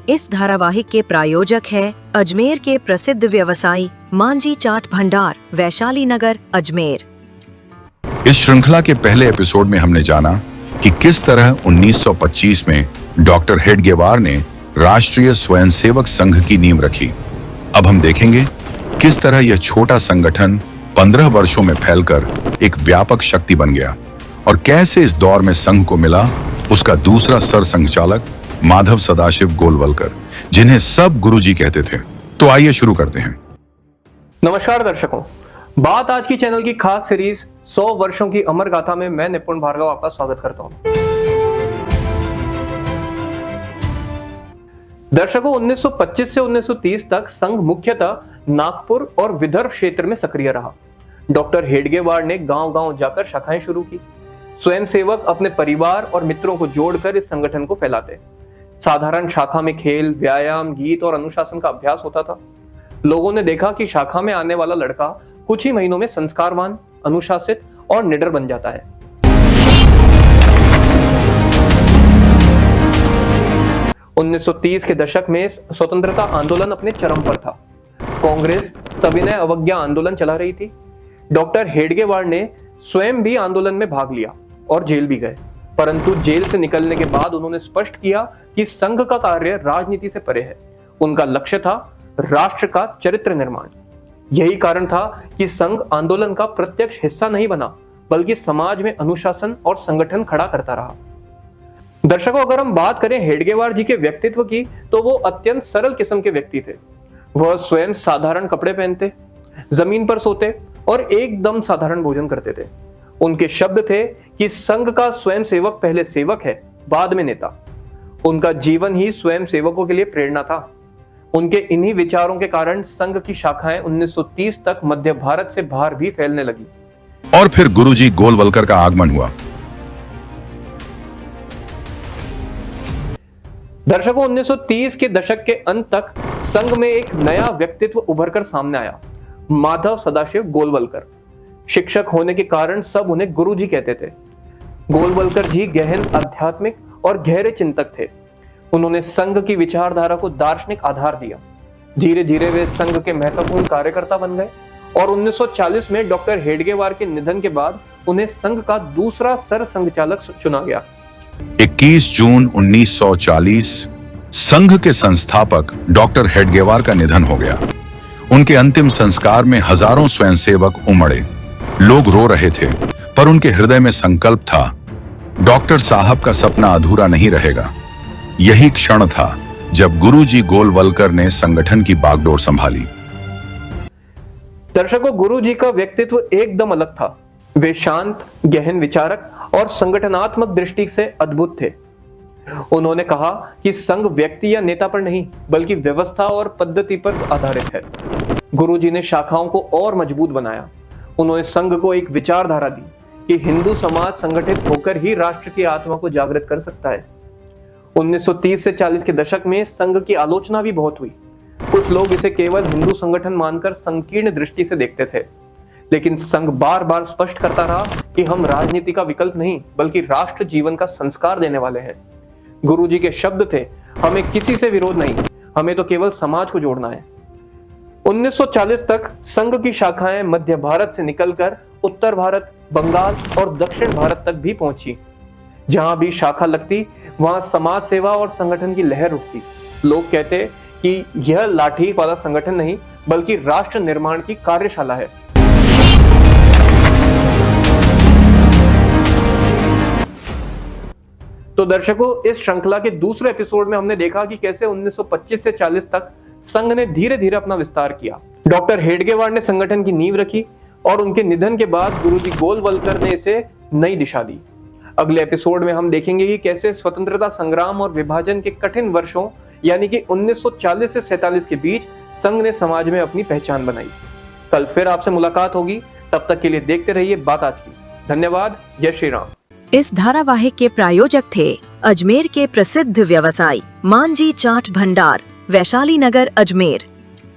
इस धारावाहिक के प्रायोजक है अजमेर के प्रसिद्ध व्यवसायी मांझी चाट भंडार, वैशाली नगर, अजमेर। इस श्रृंखला के पहले एपिसोड में हमने जाना कि किस तरह 1925 में डॉक्टर हेडगेवार ने राष्ट्रीय स्वयंसेवक संघ की नींव रखी। अब हम देखेंगे किस तरह यह छोटा संगठन 15 वर्षों में फैलकर एक व्यापक शक्ति बन गया और कैसे इस दौर में संघ को मिला उसका दूसरा सर संघचालक माधव सदाशिव गोलवलकर, जिन्हें सब गुरुजी कहते थे। तो आइए शुरू करते हैं। नमस्कार दर्शकों, बात आज की चैनल की खास सीरीज 100 वर्षों की अमर गाथा में मैं निपुण भार्गव आपका स्वागत करता हूं। दर्शकों, 1925 से 1930 तक संघ मुख्यतः नागपुर और विदर्भ क्षेत्र में सक्रिय रहा। डॉक्टर हेडगेवार ने गांव-गांव जाकर शाखाएं शुरू की। स्वयंसेवक अपने परिवार और मित्रों को जोड़कर इस संगठन को फैलाते। साधारण शाखा में खेल, व्यायाम, गीत और अनुशासन का अभ्यास होता था। लोगों ने देखा कि शाखा में आने वाला लड़का कुछ ही महीनों में संस्कारवान, अनुशासित और निडर बन जाता है। उन्नीस के दशक में स्वतंत्रता आंदोलन अपने चरम पर था। कांग्रेस सविनय अवज्ञा आंदोलन चला रही थी। डॉक्टर हेडगेवार ने स्वयं भी आंदोलन में भाग लिया और जेल भी गए, परंतु जेल से निकलने के बाद उन्होंने स्पष्ट किया कि संघ का कार्य राजनीति से परे है। उनका लक्ष्य था राष्ट्र का चरित्र निर्माण। यही कारण था कि संघ आंदोलन का प्रत्यक्ष हिस्सा नहीं बना, बल्कि समाज में अनुशासन और संगठन खड़ा करता रहा। दर्शकों, अगर हम बात करें हेडगेवार जी के व्यक्तित्व की, तो वो अत्यंत सरल किस्म के व्यक्ति थे। वह स्वयं साधारण कपड़े पहनते, जमीन पर सोते और एकदम साधारण भोजन करते थे। उनके शब्द थे कि संघ का स्वयंसेवक पहले सेवक है, बाद में नेता। उनका जीवन ही स्वयं सेवकों के लिए प्रेरणा था। उनके इन्हीं विचारों के कारण संघ की शाखाएं 1930 तक मध्य भारत से बाहर भी फैलने लगी। और फिर गुरुजी गोलवलकर का आगमन हुआ। दर्शकों, 1930 के दशक के अंत तक संघ में एक नया व्यक्तित्व उभरकर सामने आया, माधव सदाशिव गोलवलकर। शिक्षक होने के कारण सब उन्हें गुरुजी कहते थे। गोलवलकर जी गहन आध्यात्मिक और गहरे चिंतक थे। उन्होंने संघ की विचारधारा को दार्शनिक आधार दिया। धीरे धीरे वे संघ के महत्वपूर्ण कार्यकर्ता बन गए और 1940 में डॉक्टर हेडगेवार के निधन के बाद उन्हें संघ का दूसरा सर संघचालक चुना गया। 21 जून 1940 संघ के संस्थापक डॉक्टर हेडगेवार का निधन हो गया। उनके अंतिम संस्कार में हजारों स्वयंसेवक उमड़े। लोग रो रहे थे, पर उनके हृदय में संकल्प था, डॉक्टर साहब का सपना अधूरा नहीं रहेगा। यही क्षण था जब गुरुजी गोलवलकर ने संगठन की बागडोर संभाली। दर्शकों, गुरुजी का व्यक्तित्व एकदम अलग था। वे शांत, गहन विचारक और संगठनात्मक दृष्टि से अद्भुत थे। उन्होंने कहा कि संघ व्यक्ति या नेता पर नहीं, बल्कि व्यवस्था और पद्धति पर आधारित है। गुरुजी ने शाखाओं को और मजबूत बनाया। उन्होंने संघ को एक विचारधारा दी कि हिंदू समाज संगठित होकर ही राष्ट्र की आत्मा को जागृत कर सकता है। 1930 से 40 के दशक में संघ की आलोचना भी बहुत हुई। कुछ लोग इसे केवल हिंदू संगठन मानकर संकीर्ण दृष्टि से देखते थे, लेकिन संघ बार बार स्पष्ट करता रहा कि हम राजनीति का विकल्प नहीं, बल्कि राष्ट्र जीवन का संस्कार देने वाले हैं। गुरुजी के शब्द थे, हमें किसी से विरोध नहीं, हमें तो केवल समाज को जोड़ना है। 1940 तक संघ की शाखाएं मध्य भारत से निकलकर उत्तर भारत, बंगाल और दक्षिण भारत तक भी पहुंची। जहां भी शाखा लगती, वहां समाज सेवा और संगठन की लहर उठती। लोग कहते कि यह लाठी वाला संगठन नहीं, बल्कि राष्ट्र निर्माण की कार्यशाला है। तो दर्शकों, इस श्रृंखला के दूसरे एपिसोड में हमने देखा कि कैसे 1925 से 40 तक संघ ने धीरे धीरे अपना विस्तार किया। डॉक्टर हेडगेवार ने संगठन की नींव रखी और उनके निधन के बाद गुरुजी गोलवलकर ने इसे नई दिशा दी। अगले एपिसोड में हम देखेंगे कि कैसे स्वतंत्रता संग्राम और विभाजन के कठिन वर्षों यानी कि 1940 से 47 के बीच संघ ने समाज में अपनी पहचान बनाई। कल फिर आपसे मुलाकात होगी, तब तक के लिए देखते रहिए बात आज की। धन्यवाद। जय श्री राम। इस धारावाहिक के प्रायोजक थे अजमेर के प्रसिद्ध व्यवसायी मांझी चाट भंडार, वैशाली नगर, अजमेर।